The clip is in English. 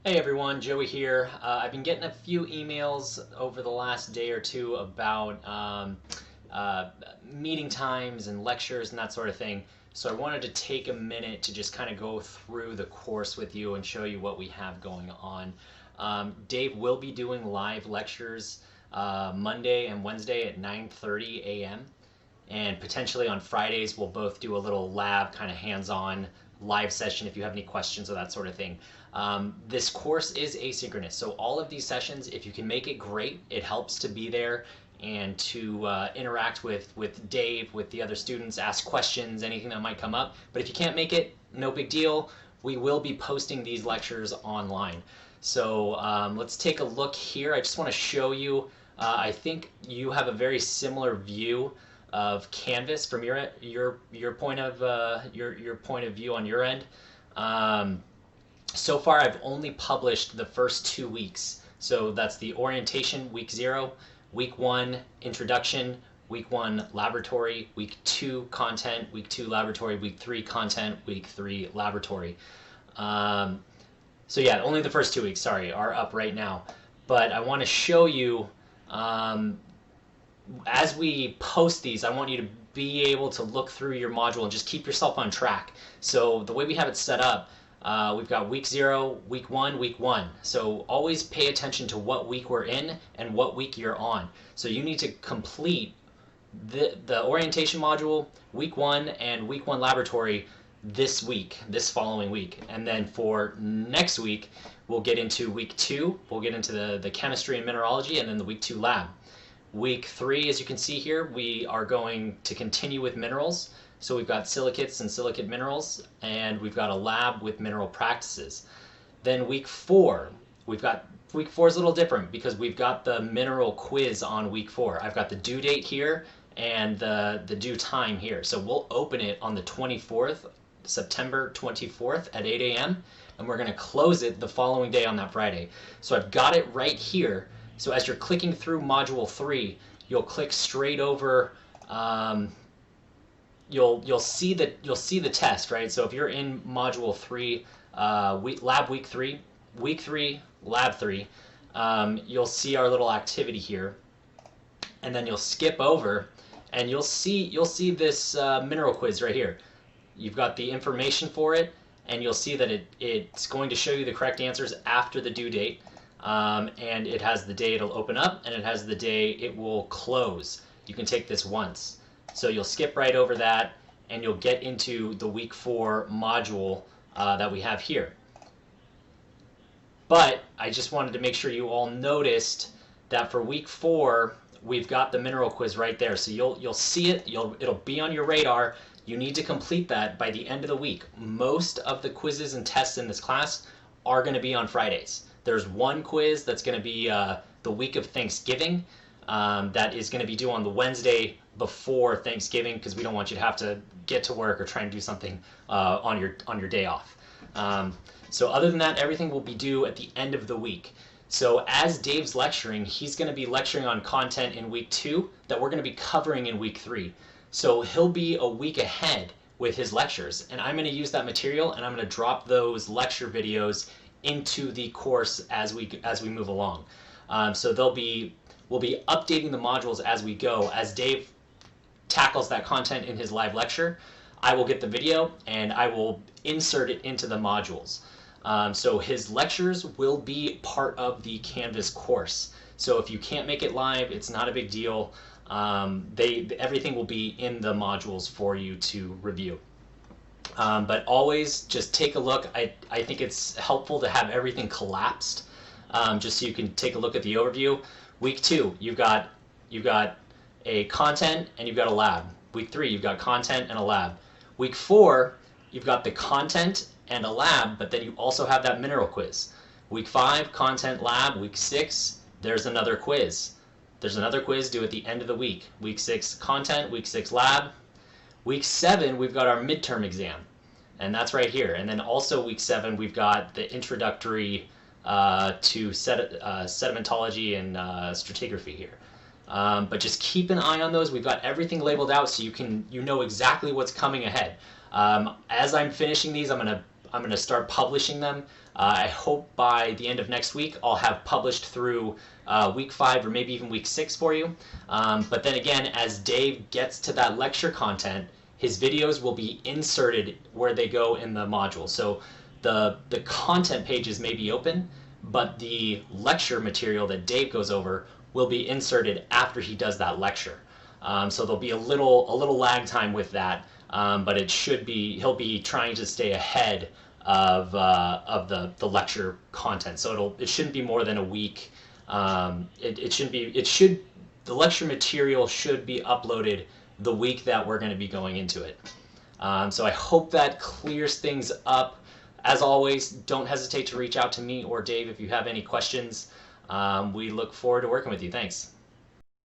Hey everyone, Joey here. I've been getting a few emails over the last day or two about uh, meeting times and lectures and that sort of thing. So I wanted to take a minute to just kind of go through the course with you and show you what we have going on. Dave will be doing live lectures Monday and Wednesday at 9:30 a.m. And potentially on Fridays we'll both do a little lab kind of hands-on live session if you have any questions or that sort of thing. This course is asynchronous, so all of these sessions, if you can make it, great. It helps to be there and to interact with Dave, with the other students, ask questions, anything that might come up. But if you can't make it, no big deal. We will be posting these lectures online. So let's take a look here. I just want to show you, I think you have a very similar view of Canvas from your point of your point of view on your end. So far, I've only published the first 2 weeks. So that's the orientation, week 0, week 1, introduction, week 1, laboratory, week 2, content, week 2, laboratory, week 3, content, week 3, laboratory. So yeah, only the first 2 weeks, sorry, are up right now. But I want to show you, as we post these, I want you to be able to look through your module and just keep yourself on track. So the way we have it set up, we've got week 0, week 1, week 1. So always pay attention to what week we're in and what week you're on. So you need to complete the orientation module, week 1 and week 1 laboratory this week, this following week. And then for next week, we'll get into week 2, we'll get into the chemistry and mineralogy, and then the week 2 lab. Week 3, as you can see here, we are going to continue with minerals. So we've got silicates and silicate minerals, and we've got a lab with mineral practices. Then week 4, week 4 is a little different because we've got the mineral quiz on week 4. I've got the due date here and the due time here. So we'll open it on the 24th, September 24th at 8 a.m. and we're going to close it the following day on that Friday. So I've got it right here. So as you're clicking through module 3, you'll click straight over. You'll see the test, right? So if you're in module 3, lab week 3, week 3, lab 3, you'll see our little activity here, and then you'll skip over, and you'll see this mineral quiz right here. You've got the information for it, and you'll see that it's going to show you the correct answers after the due date. And it has the day it'll open up, and it has the day it will close. You can take this once. So you'll skip right over that, and you'll get into the week 4 module that we have here. But I just wanted to make sure you all noticed that for week 4, we've got the mineral quiz right there. So you'll see it, it'll be on your radar. You need to complete that by the end of the week. Most of the quizzes and tests in this class are going to be on Fridays. There's one quiz that's going to be the week of Thanksgiving. That is going to be due on the Wednesday before Thanksgiving because we don't want you to have to get to work or try and do something on your day off. So other than that, everything will be due at the end of the week. So as Dave's lecturing, he's going to be lecturing on content in week 2 that we're going to be covering in week 3. So he'll be a week ahead with his lectures, and I'm going to use that material and I'm going to drop those lecture videos into the course as we move along. So we'll be updating the modules as we go. As Dave tackles that content in his live lecture, I will get the video and I will insert it into the modules. So his lectures will be part of the Canvas course. So if you can't make it live, it's not a big deal. Everything will be in the modules for you to review. But always just take a look. I think it's helpful to have everything collapsed, just so you can take a look at the overview. Week 2, you've got a content and you've got a lab. Week 3, you've got content and a lab. Week 4, you've got the content and a lab, but then you also have that mineral quiz. Week 5, content, lab. Week 6, there's another quiz. There's another quiz due at the end of the week. Week 6, content. Week 6, lab. Week 7, we've got our midterm exam, and that's right here. And then also week 7, we've got the introductory to sedimentology and stratigraphy here. But just keep an eye on those. We've got everything labeled out so you know exactly what's coming ahead. As I'm finishing these, I'm gonna start publishing them I hope by the end of next week I'll have published through week 5 or maybe even week 6 for you. But then again, as Dave gets to that lecture content, his videos will be inserted where they go in the module. So the content pages may be open, but the lecture material that Dave goes over will be inserted after he does that lecture. So there'll be a little lag time with that, but it should be, he'll be trying to stay ahead of the lecture content. So it shouldn't be more than a week. The lecture material should be uploaded the week that we're going to be going into it. So I hope that clears things up. As always, don't hesitate to reach out to me or Dave if you have any questions. We look forward to working with you. Thanks.